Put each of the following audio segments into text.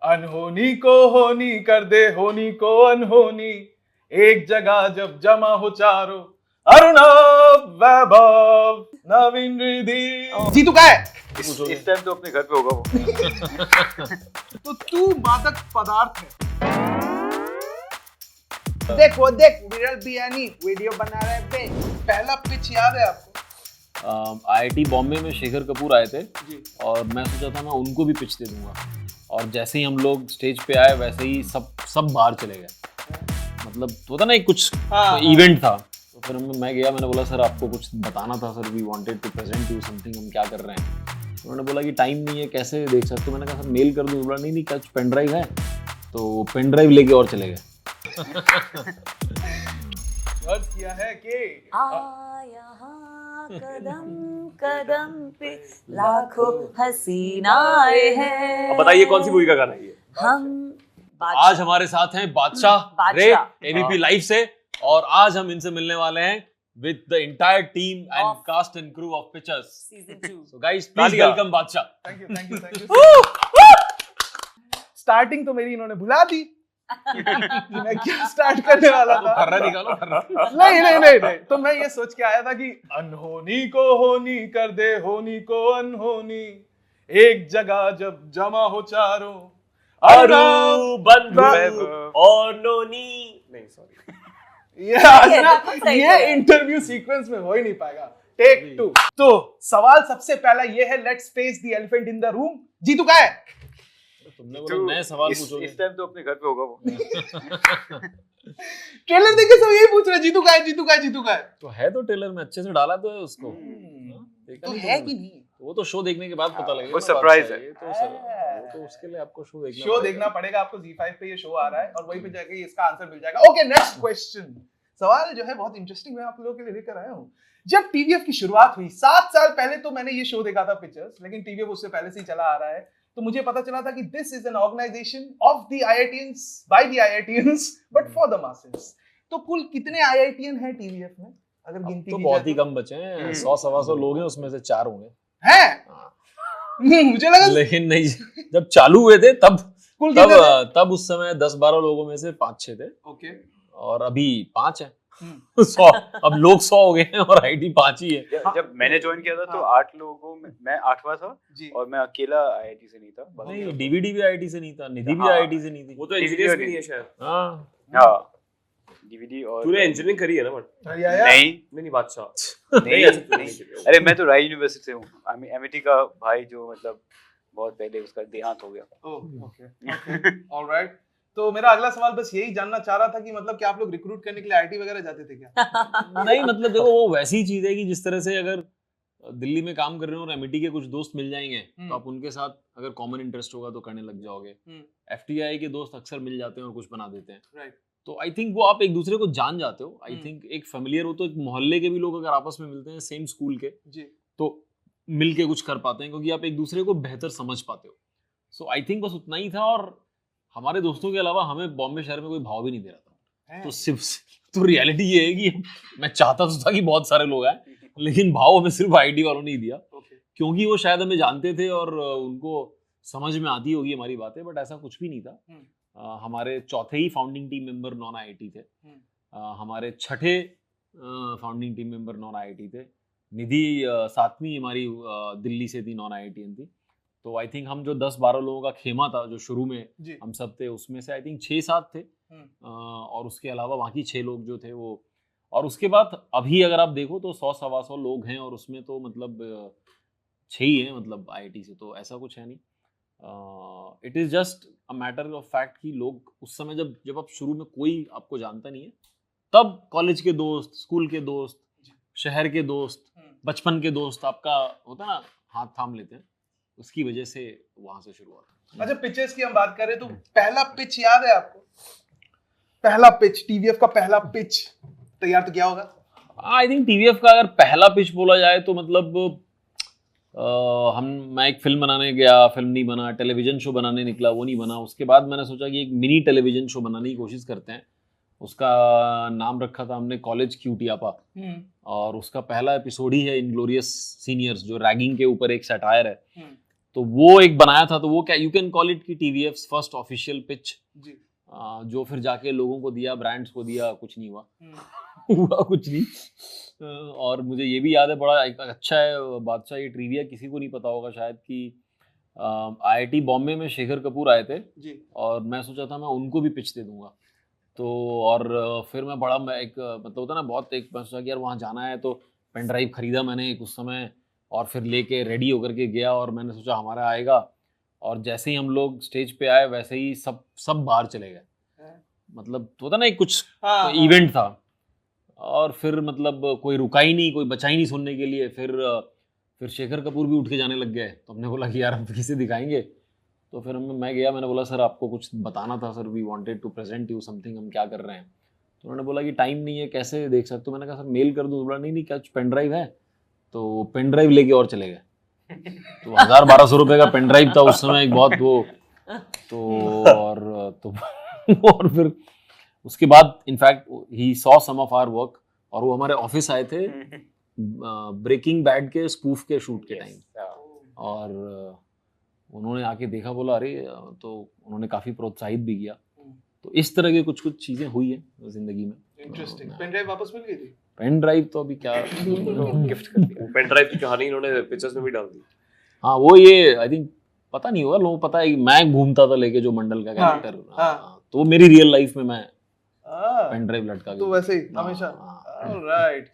अनहोनी को होनी कर दे, होनी को अनहोनी, एक जगह जब जमा हो चारों, अरुणव, वैभव, नवीन, रिद्धि। जीतू का है इस टाइम तो अपने घर पे होगा वो। तो तू मादक पदार्थ है। देख वो देख विरल बियानी वीडियो बना रहे पे। पहला पिच याद है आपको? IIT बॉम्बे में शेखर कपूर आए थे जी। और मैं सोचा था मैं उनको भी पिच दे दूंगा, और जैसे ही हम लोग स्टेज पे आए वैसे ही सब बाहर चले गए। मतलब होता ना, एक कुछ इवेंट था, तो फिर मैं गया, मैंने बोला सर आपको कुछ बताना था sir, we wanted to present you something, हम क्या कर रहे हैं। उन्होंने बोला कि टाइम नहीं है, कैसे देख सकते हो। मैंने कहा सर मेल कर दूँ। बोला नहीं कुछ पेन ड्राइव है, तो पेन ड्राइव लेके और चले गए। अर्ज किया है कि यहाँ कदम कदम पे लाखों हसीनाएं हैं। अब बताइए कौन सी मूवी का गाना है ये? हम आज हमारे साथ हैं बादशाह रे ABP लाइव से, और आज हम इनसे मिलने वाले हैं with the entire team and Of cast and crew of Pictures. Season 2। So guys, please welcome बादशाह। Thank you. स्टार्टिंग तो मेरी इन्होंने भुला दी। मैं क्या स्टार्ट करने वाला था? फर्रा निकालो, फर्रा। नहीं। तो मैं ये सोच के आया था कि अनहोनी को होनी कर दे, होनी को अनहोनी, एक जगह जब जमा हो चारों, अरु बंधु और नोनी। नहीं सॉरी, ये इंटरव्यू सीक्वेंस में हो ही नहीं पाएगा। टेक 2। तो सवाल सबसे पहला ये है, let's face the elephant in the room. Jeetu का है? तुमने बोला नए सवाल पूछोगे। इस टाइम तो अपने घर पे होगा वो। ट्रेलर देख के सब यही पूछ रहे, जीतू का है, जीतू का है, जीतू का है। तो है, तो ट्रेलर में अच्छे से डाला तो है उसको। तो है कि नहीं? वो तो शो देखने के बाद पता लगेगा। वो सरप्राइज है। वो तो उसके लिए आपको शो देखना पड़ेगा आपको। Z5 पे ये शो आ रहा है और वहीं पे जाके इसका आंसर मिल जाएगा। Okay, next question. सवाल जो है बहुत इंटरेस्टिंग, मैं आप लोगों के लिए लेकर आया हूँ। जब TVF की शुरुआत हुई 7 साल पहले, तो मैंने ये शो देखा था पिक्चर्स, लेकिन TVF उससे पहले से ही चला आ रहा है। तो मुझे पता चला था कि this is an organization of the IITians by the IITians but for the masses. तो कुल कितने IITian हैं TVF में, अगर गिनती तो की बहुत जाए ही कम बचे हैं, 100-125 लोग हैं, उसमें से 4 होंगे। हैं? मुझे लगा लेकिन नहीं, जब चालू हुए थे तब कुल कितने थे? तब उस समय 10-12 लोगों में से 5-6 थे, ओके। और अभी 5 हैं। 100, अब लोग 100 हो गए हैं और IT 5 ही है। जब मैंने ज्वाइन किया था तो 8 लोगों में मैं 8वां था जी। और मैं अकेला IIT से नहीं था। नहीं, DVD भी IIT से नहीं था, निधि भी हाँ। IIT से नहीं थी। वो तो इंजीनियर भी नहीं है शायद। हाँ, हाँ, DVD और तूने इंजीनियरिंग करी है ना? बट नहीं नहीं बादशाह नहीं नहीं। अरे मैं तो राय यूनिवर्सिटी से हूँ। MIT का भाई जो मतलब बहुत पहले उसका देहांत हो गया। Okay, alright. तो मेरा अगला सवाल बस यही जानना चाह रहा था कि मतलब क्या आप लोग रिक्रूट करने के लिए IIT वगैरह जाते थे क्या? नहीं, मतलब देखो वो वैसी चीज है कि जिस तरह से अगर दिल्ली में काम कर रहे हो और MIT के कुछ दोस्त मिल जाएंगे तो आप उनके साथ अगर कॉमन इंटरेस्ट होगा तो करने लग जाओगे। FTI के दोस्त अक्सर मिल जाते हैं और कुछ बना देते हैं। राइट। तो आई थिंक वो आप एक दूसरे को जान जाते हो। आई थिंक एक फेमिलियर हो, तो एक मोहल्ले के भी लोग अगर आपस में मिलते हैं सेम स्कूल के, जी। तो मिल के कुछ कर पाते हैं, क्योंकि आप एक दूसरे को बेहतर समझ पाते हो। सो आई थिंक बस उतना ही था, और हमारे दोस्तों के अलावा हमें बॉम्बे शहर में कोई भाव भी नहीं दे रहा था। तो सिर्फ तो रियलिटी ये है कि मैं चाहता तो था कि बहुत सारे लोग आए, लेकिन भाव हमें सिर्फ IT वालों ने ही दिया, क्योंकि वो शायद हमें जानते थे और उनको समझ में आती होगी हमारी बातें, बट ऐसा कुछ भी नहीं था। हमारे चौथे ही founding team member non IIT थे। हमारे छठे founding team member non IIT थे। निधि 7वीं हमारी दिल्ली से थी, नॉन IITian थी। तो आई थिंक हम जो 10-12 लोगों का खेमा था जो शुरू में हम सब थे, उसमें से आई थिंक 6-7 थे, और उसके अलावा बाकी 6 लोग जो थे वो। और उसके बाद अभी अगर आप देखो तो 100-125 लोग हैं, और उसमें तो मतलब 6 ही हैं मतलब IIT से, तो ऐसा कुछ है नहीं। It is just a matter of fact कि लोग उस समय जब आप शुरू में कोई आपको जानता नहीं है, तब कॉलेज के दोस्त, स्कूल के दोस्त, शहर के दोस्त, बचपन के दोस्त आपका होता है ना, हाथ थाम लेते हैं, उसकी वजह से वहां से शुरुआत। अच्छा, पिचेस की हम बात करें तो पहला पिच याद है आपको? पहला पिच, TVF का पहला पिच तैयार तो क्या होगा? आई थिंक TVF का अगर पहला पिच बोला जाए तो मतलब मैं एक फिल्म बनाने गया, फिल्म नहीं बना, टेलीविजन शो बनाने निकला, वो नहीं बना। उसके बाद मैंने सोचा कि एक मिनी टेलीविजन शो बनाने की कोशिश करते हैं। उसका नाम रखा था हमने कॉलेज क्यूटियापा, और उसका पहला एपिसोड ही है इनग्लोरियस सीनियर्स, जो रैगिंग के ऊपर एक सैटायर है। तो वो एक बनाया था, तो वो क्या यू कैन कॉल इट कि टीवीएफ फर्स्ट ऑफिशियल पिच, जी जो फिर जाके लोगों को दिया, ब्रांड्स को दिया, कुछ नहीं हुआ हम्म, हुआ कुछ नहीं। और मुझे ये भी याद है, बड़ा एक अच्छा है बादशाह, ये ट्रिविया किसी को नहीं पता होगा शायद, कि आईआईटी बॉम्बे में शेखर कपूर आए थे जी और मैं सोचा था मैं उनको भी पिच दे दूंगा। तो और फिर मैं बड़ा मैं एक मतलब होता ना बहुत, एक मैं सोचा कि यार वहाँ जाना है, तो पेन ड्राइव खरीदा मैंने एक उस समय, और फिर लेके रेडी होकर के गया, और मैंने सोचा हमारा आएगा, और जैसे ही हम लोग स्टेज पे आए वैसे ही सब बाहर चले गए। मतलब होता ना एक कुछ हाँ, इवेंट था, और फिर मतलब कोई रुका ही नहीं, कोई बचा ही नहीं सुनने के लिए। फिर शेखर कपूर भी उठ के जाने लग गए, तो हमने बोला कि यार हम किसे दिखाएंगे। तो फिर मैं गया, मैंने बोला सर आपको कुछ बताना था sir, we wanted to present you something, हम क्या कर रहे हैं। तो उन्होंने बोला कि टाइम नहीं है, कैसे देख सकते हो। मैंने कहा सर मेल कर दूँ। बोला नहीं क्या पेन ड्राइव है। तो पेन ड्राइव लेके और चले गए। तो 1000-1200 रुपये का पेन ड्राइव था उस समय, एक बहुत वो। तो और फिर उसके बाद in fact he saw some of our work, और वो हमारे ऑफिस आए थे ब्रेकिंग बैड के स्पूफ के शूट के टाइम, और उन्होंने आके देखा, बोला अरे, तो उन्होंने काफ़ी प्रोत्साहित भी किया। तो इस तरह के कुछ चीज़ें हुई है ज़िंदगी में। इंटरेस्टिंग। पेन ड्राइव वापस मिल गई थी? पेन ड्राइव तो अभी क्या गिफ्ट कर दिया। पेन ड्राइव की कहानी इन्होंने पिक्चर्स में भी डाल दी। हाँ वो ये आई थिंक पता नहीं होगा, लोगों को पता है कि मैं घूमता था लेके जो मंडल का हाँ, कैरेक्टर। हाँ। तो मेरी रियल लाइफ में मैं हाँ, पेन ड्राइव लटका तो के। वैसे ही हाँ, हमेशा। हाँ। ऑलराइट,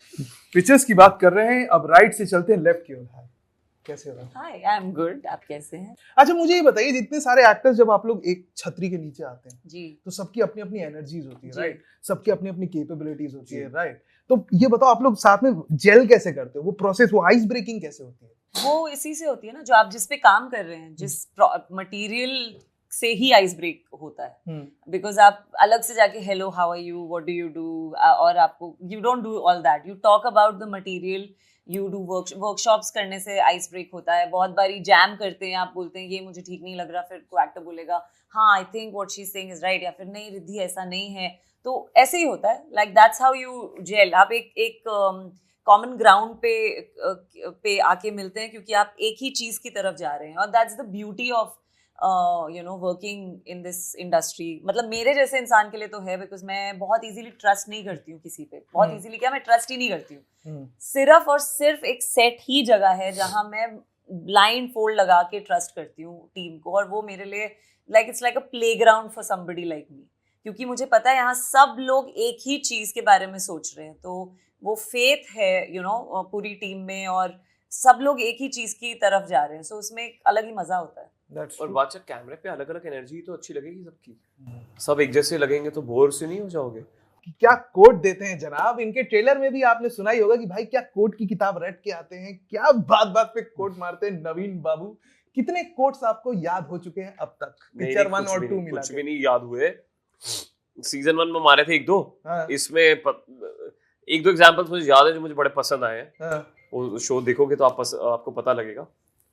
पिक्चर्स की बात कर रहे हैं, अब राइट से चलते हैं लेफ्ट की ओर। कैसे हो रहा है? हाय, आई एम गुड। आप कैसे हैं? अच्छा मुझे ये बताइए, जितने सारे एक्टर्स जब आप लोग एक छतरी के नीचे आते हैं जी तो सबकी अपनी अपनी एनर्जीज होती है, जी। राइट? सबकी अपनी अपनी कैपेबिलिटीज होती है, राइट? तो ये बताओ आप लोग साथ में जेल कैसे करते हो? वो प्रोसेस, वो आइस ब्रेकिंग कैसे होती है? वो इसी से होती है ना, जो आप जिस पे काम कर रहे हैं, जिस मटेरियल से ही आइस ब्रेक होता है। बिकॉज आप अलग से जाके hello how are you, what do you do, और आपको you don't do all that, you talk about the material, you do workshops करने से आइस ब्रेक होता है। बहुत बारी जैम करते हैं, आप बोलते हैं ये मुझे ठीक नहीं लग रहा, फिर को एक्टर बोलेगा हाँ I think what she is saying is right, या फिर नहीं रिद्धि ऐसा नहीं है। तो ऐसे ही होता है, like that's how you gel. आप एक कॉमन ग्राउंड पे आके मिलते हैं, क्योंकि आप एक ही चीज की तरफ जा रहे हैं, और that's the beauty of working in this industry. मतलब मेरे जैसे इंसान के लिए तो है, बिकॉज मैं बहुत इजीली ट्रस्ट नहीं करती हूँ किसी पे। बहुत इजीली क्या, मैं ट्रस्ट ही नहीं करती हूँ। सिर्फ और सिर्फ एक सेट ही जगह है जहां मैं ब्लाइंड फोल्ड लगा के ट्रस्ट करती हूँ टीम को, और वो मेरे लिए like it's like a playground for somebody like me, क्योंकि मुझे पता है यहाँ सब लोग एक ही चीज के बारे में सोच रहे हैं। तो वो फेथ है पूरी टीम में, और सब लोग एक ही चीज की तरफ जा रहे हैं। सो उसमें एक अलग ही मजा होता है। और बात कैमरे पे अलग अलग एनर्जी तो अच्छी लगेगी सबकी, सब एक जैसे लगेंगे तो बोर से नहीं हो जाओगे। क्या कोट देते हैं जनाब। इनके ट्रेलर में भी आपने सुना ही होगा कि भाई क्या कोट की किताब रट के आते हैं, क्या बात बात पे कोट मारते हैं नवीन बाबू। कितने कोट्स आपको याद हो चुके हैं अब तक पिक्चर 1 और 2 मिला कुछ भी नहीं याद हुए। सीजन 1 में मारे थे 1-2। हाँ। इसमें 1-2 एग्जांपल्स मुझे याद है जो मुझे बड़े पसंद आए हैं। हाँ। वो शो देखोगे तो आपको पता लगेगा।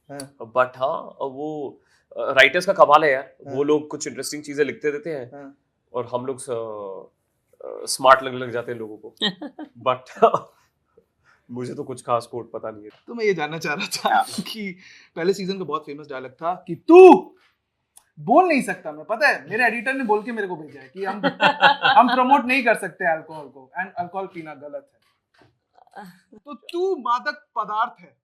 हाँ। बट हाँ, वो राइटर्स का कमाल है यार। वो लोग कुछ इंटरेस्टिंग चीजें लिखते रहते हैं। हाँ। और हम लोग स्मार्ट लगने लग जाते हैं लोगों को। बट मुझे तो कुछ खास कोट पता नहीं है। तो मैं ये जानना चाह रहा था कि पहले सीजन का बहुत फेमस डायलॉग था कि तू बोल नहीं सकता। मैं पता है मेरे एडिटर ने बोल के मेरे को भेजा है कि हम प्रमोट नहीं कर सकते अल्कोहल को, एंड अल्कोहल पीना गलत है। तो तू मादक पदार्थ है।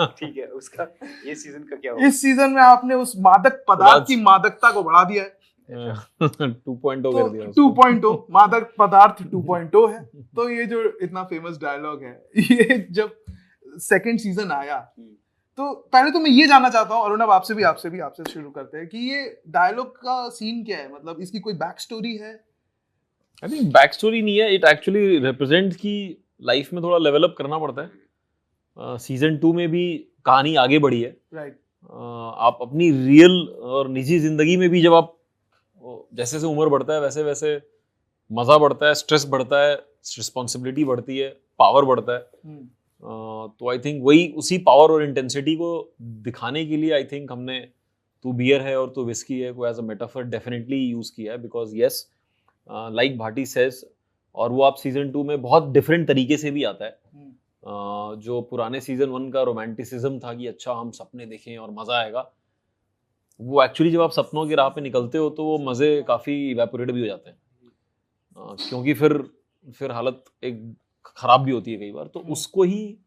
ठीक है, उसका ये सीजन का क्या होगा? इस सीजन में आपने उस मादक पदार्थ की मादकता को बढ़ा दिया है। 2.0 कर दिया तो उसको। 2.0 मादक पदार्थ 2.0 है। तो ये जो इतना फेमस डायलॉग है, ये जब सेकंड सीजन आया, तो पहले तो मैं ये जानना चाहता हूँ, अरुणव आपसे भी शुरू करते हैं कि ये डायलॉग का सीन क्या है? मतलब इसकी कोई बैक स्टोरी है? आई थिंक बैक स्टोरी नहीं है, इट एक्चुअली रिप्रेजेंट की लाइफ में थोड़ा लेवल अप करना पड़ता है। सीजन 2 में भी कहानी आगे बढ़ी है। राइट। आप अपनी रियल और निजी जिंदगी में भी जब आप जैसे जैसे उम्र बढ़ता है वैसे वैसे मजा बढ़ता है, स्ट्रेस बढ़ता है, रिस्पॉन्सिबिलिटी बढ़ती है, पावर बढ़ता है। तो आई थिंक वही उसी पावर और इंटेंसिटी को दिखाने के लिए आई थिंक हमने तू बियर है और तू विस्की है को as a metaphor definitely use किया है। Because yes, like Bhati says, और वो आप सीजन 2 में बहुत डिफरेंट तरीके से भी आता है। जो पुराने सीजन 1 का रोमांटिसिज्म था कि अच्छा हम सपने देखें और मजा आएगा, वो एक्चुअली जब आप सपनों की राह पे निकलते हो तो वो मजे काफी इवेपोरेट भी हो जाते हैं, क्योंकि फिर हालत एक खराब भी होती है कई बार, तो उसको ही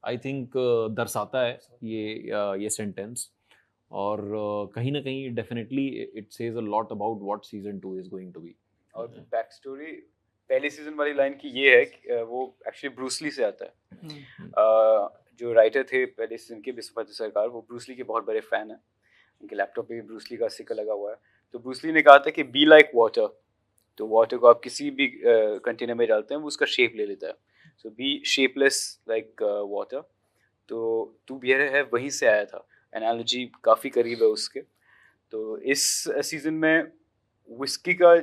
आई थिंक दर्शाता है ये सेंटेंस, और कहीं ना कहीं definitely it says a lot about what season 2 is going to be. और बैक स्टोरी पहले सीजन वाली लाइन की ये है कि वो एक्चुअली ब्रूसली से आता है। जो राइटर थे पहले सीजन के विश्वपति सरकार, वो ब्रूसली के बहुत बड़े फैन हैं, उनके लैपटॉप पे भी ब्रूसली का स्टिकर लगा हुआ है। तो ब्रूसली ने कहा था कि बी लाइक वाटर, तो वाटर को आप किसी भी कंटेनर में डालते हैं वो उसका शेप ले लेता है, सो बी शेपलेस लाइक वाटर। तो टू बियर है वहीं से आया था, एनालॉजी काफ़ी करीब है उसके। तो इस सीजन में विस्की का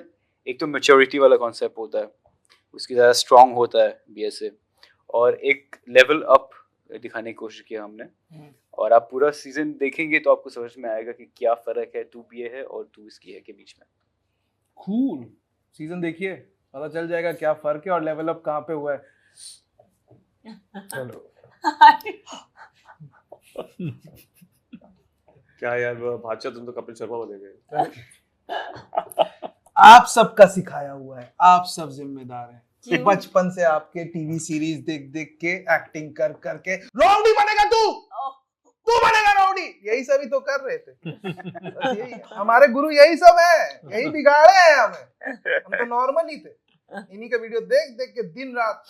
एक तो मैच्योरिटी वाला कॉन्सेप्ट होता है, उसकी ज़्यादा स्ट्रॉन्ग होता है बियर से, और एक लेवल अप दिखाने की कोशिश की हमने। और आप पूरा सीजन देखेंगे तो आपको समझ में आएगा कि क्या फ़र्क है टू बियर है और टू विस्की है के बीच में। कूल, सीजन देखिए पता चल जाएगा क्या फर्क है और लेवल अप कहाँ पे हुआ है। क्या यार भाचा, तुम तो कपिल शर्मा बने गए। आप सबका सिखाया हुआ है, आप सब जिम्मेदार हैं। क्यों? बचपन से आपके टीवी सीरीज देख देख के एक्टिंग कर करके रॉडी बनेगा तू बनेगा रॉडी, यही सभी तो कर रहे थे। बस यही है। हमारे गुरु यही सब है, यही बिगाड़े हैं हमें, हम तो नॉर्मल ही थे। इन्हीं का वीडियो देख देख के दिन रात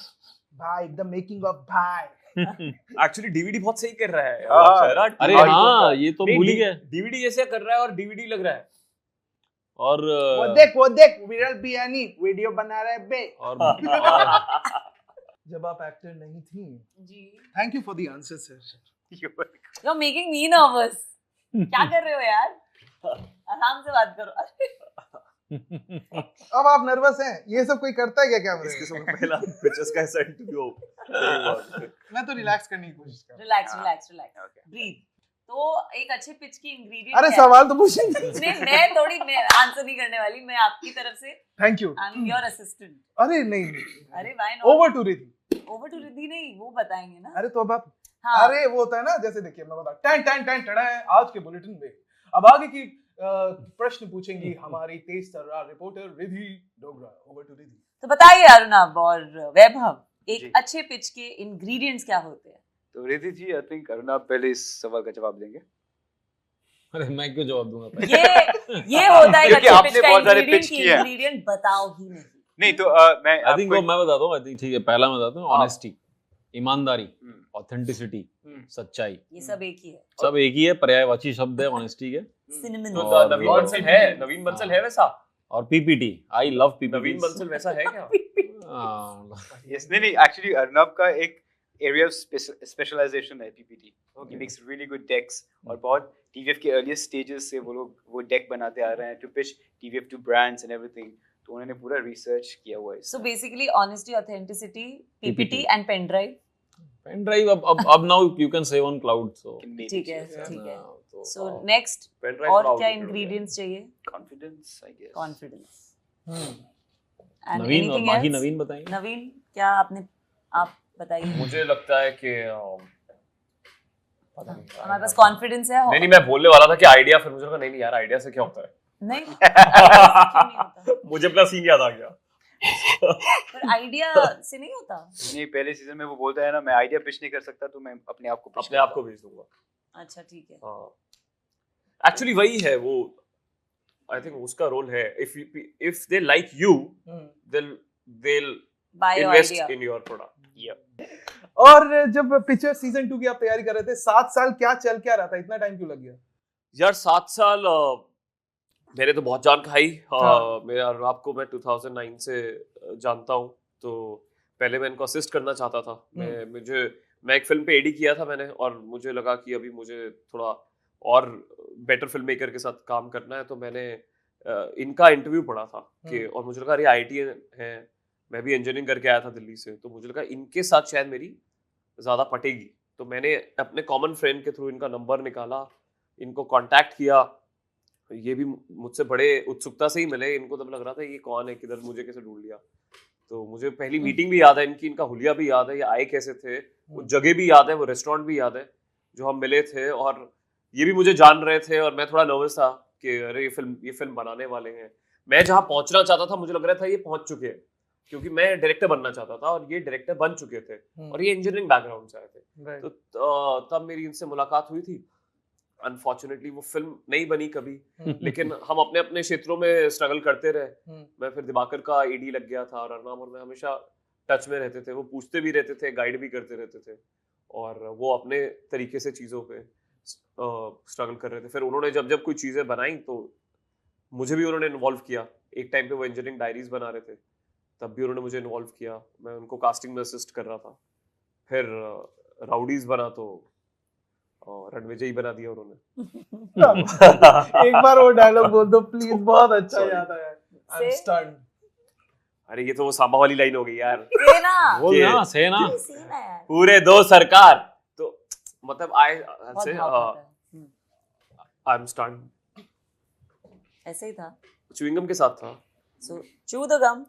भाई, द मेकिंग ऑफ भाई। एक्चुअली डीवीडी बहुत सही कर रहा है हाँ। अरे हाँ, ये तो भूल ही गए। डीवीडी जैसे कर रहा है और डीवीडी लग रहा है। और वो देख विरल बियानी वीडियो बना रहा है बे। और जब आप एक्टर नहीं थी, जी, thank you for the answer sir. you're making me nervous. क्या कर रहे हो यार? आराम से बात करो। अब आप नर्वस हैं, ये सब कोई करता है क्या कैमरे इसके में? समय पहला पिक्चर्स का ऐसा इंटरव्यू हो। मैं तो रिलैक्स करने की कोशिश कर रहा रिलैक्स हाँ। Relax relax, Okay. ब्रीथ। तो एक अच्छे पिच की इंग्रेडिएंट हूं। अरे सवाल तो पूछिए। मैं आंसर नहीं करने वाली, मैं आपकी तरफ से thank you. I am your assistant. अरे नहीं, अरे why not? Over to Riddhi. Over to Riddhi नहीं, वो बताएंगे ना। अरे तो अब आप, हाँ, अरे वो होता है ना, जैसे देखिए मैं बता, टैन टैन टैन टड़ा है आज के बुलेटिन में। अब आगे की प्रश्न पूछेंगी हमारी तेज तर्रार reporter Riddhi Dogra. Over to Riddhi. तो बताइए अरुणाभ और वैभव, जी। एक अच्छे पिच के इंग्रेडिएंट्स क्या होते हैं? तो रिद्धि जी, आई थिंक अरुणाभ पहले इस सवाल का जवाब देंगे। अरे मैं क्यों जवाब दूंगा? ये होता है एक क्योंकि अच्छे आपने पिच का बहुत सारे इंग्रेडिएंट pitch कि किए हैं। इंग्रेडिएंट बताओ ही नहीं। नहीं तो मैं आई थिंक वो आपको मैं बताता हूँ। आई थिंक ठीक है, पहला मैं बताता हूँ, हाँ। ऑनेस्टी, ईमानदारी, हम्म, ऑथेंटिसिटी, हम्म। सच्चाई, ये सब एक ही है। सब एक ही है, पर्यायवाची शब्द है ऑनेस्टी के। सिनेमन। तो और- नवीन बंसल है, नवीन बंसल है वैसा। और PPT, I love Naveen PPT. Bansal वैसा है क्या? Yes, नहीं एक्चुअली अर्नब का एक एरिया ऑफ स्पेशलाइजेशन है PPT. He makes really good decks, और बहुत टीवीएफ के अर्लीस्ट स्टेजेस से वो लोग वो डेक बनाते आ रहे हैं to pitch TVF to brands and everything. तो उन्होंने पूरा रिसर्च किया हुआ है सो इसमें। Basically honesty, authenticity, PPT and pen drive. Pen drive अब now you can save on cloud, so ठीक है, ठीक है। तो सो नेक्स्ट, पेन ड्राइव और थोड़ा क्या out हो गया। इंग्रेडिएंट्स चाहिए? Confidence I guess. Confidence. Hmm. And Naveen और एनीथिंग बाकी एल्स? नवीन बताएंगे। नवीन, क्या आप बताइए। मुझे लगता है कि पता नहीं। हमारे पास कॉन्फिडेंस है। नहीं मैं बोलने वाला था कि आइडिया, फिर मुझे लगा नहीं यार आइडिया से क्या होता है। नहीं, क्यों नहीं होता? मुझे अपना सीन याद आ गया। पर आइडिया से नहीं होता। नहीं, पहले सीजन में वो बोलता है ना, मैं आइडिया पिच नहीं कर सकता तो मैं अपने आप को pitch अपने आप करता को हूँ। भेज दूंगा। अच्छा ठीक है। हाँ एक्चुअली वही है वो, आई थिंक उसका रोल है। If they like you they'll buy invest idea. in your product. और जब पिक्चर सीजन 2 की आप तैयारी कर रहे थे, 7 साल क्या चल क्या रहा था, इतना टाइम क्यों लग गया? यार 7 साल मैंने तो बहुत जान खाई। हाँ। मेरा आपको मैं 2009 से जानता हूँ, तो पहले मैं इनको असिस्ट करना चाहता था। मैं एक फिल्म पे एडी किया था मैंने, और मुझे लगा कि अभी मुझे थोड़ा और बेटर फिल्म मेकर के साथ काम करना है, तो मैंने इनका इंटरव्यू पढ़ा था कि, और मुझे लगा अरे आईटी है, मैं भी इंजीनियरिंग करके आया था दिल्ली से, तो मुझे लगा इनके साथ शायद मेरी ज़्यादा पटेगी। तो मैंने अपने कॉमन फ्रेंड के थ्रू इनका नंबर निकाला, इनको कांटेक्ट किया। ये भी मुझसे बड़े उत्सुकता से ही मिले, इनको तब लग रहा था ये कौन है, किधर मुझे कैसे ढूंढ लिया। तो मुझे पहली मीटिंग भी याद है इनकी, इनका हुलिया भी याद है, ये आए कैसे थे, वो जगह भी याद है, वो रेस्टोरेंट भी याद है जो हम मिले थे, और ये भी मुझे जान रहे थे और मैं थोड़ा नर्वस था कि अरे ये फिल्म बनाने वाले हैं। मैं जहाँ पहुंचना चाहता था मुझे लग रहा था ये पहुंच चुके हैं, क्योंकि मैं डायरेक्टर बनना चाहता था और ये डायरेक्टर बन चुके थे और ये इंजीनियरिंग बैकग्राउंड से आए थे। तो तब मेरी इनसे मुलाकात हुई थी। अनफॉर्चुनेटली वो फिल्म नहीं बनी कभी, लेकिन हम अपने अपने क्षेत्रों में स्ट्रगल करते रहे। मैं फिर दिवाकर का एडी लग गया था और अर्नाम और मैं हमेशा टच में रहते थे, वो पूछते भी रहते थे, गाइड भी करते रहते थे, और वो अपने तरीके से चीज़ों पे स्ट्रगल कर रहे थे। फिर उन्होंने जब कोई चीज़ें बनाई तो मुझे भी उन्होंने इन्वॉल्व किया। एक टाइम पे वो इंजीनियरिंग डायरीज बना रहे थे, तब भी उन्होंने मुझे इन्वॉल्व किया, मैं उनको कास्टिंग में असिस्ट कर रहा था। फिर राउडीज बना तो रणविजय बना दिया उन्होंने। एक बार वो डायलॉग बोल दो प्लीज, बहुत अच्छा याद आया। I am stunned. अरे ये तो वो सांबा वाली लाइन हो गई यार। सेना बोल ना, सेना। सेना यार, पूरे 2 सरकार, तो मतलब बहुत से भाव आता है। आई एम स्टन्ड ऐसे ही था। च्युइंगम के साथ था। So chew the gum.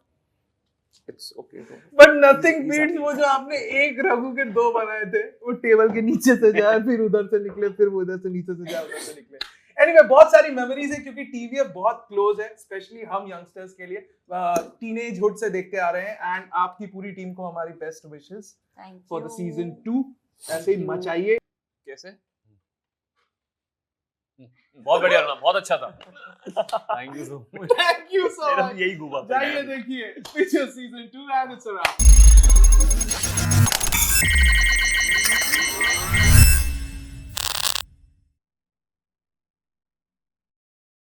It's okay. But nothing beats वो जो आपने एक रघु के 2 बनाए थे, वो टेबल के नीचे से जाए, फिर उधर से निकले, फिर वो उधर से नीचे से जाए, उधर से निकले। एनीवे बहुत सारी मेमोरीज है, क्योंकि टीवीएफ बहुत क्लोज है, स्पेशली हम यंगस्टर्स के लिए। टीनेज हुड से देखते आ रहे हैं, एंड आपकी पूरी टीम को हमारी best wishes for the season 2। ऐसे ही मचाइए। कैसे? बहुत बढ़िया रहा, बहुत अच्छा था। Thank you so much. Thank you so much. यही घूमा। जाइए देखिए picture season 2 and it's a rap.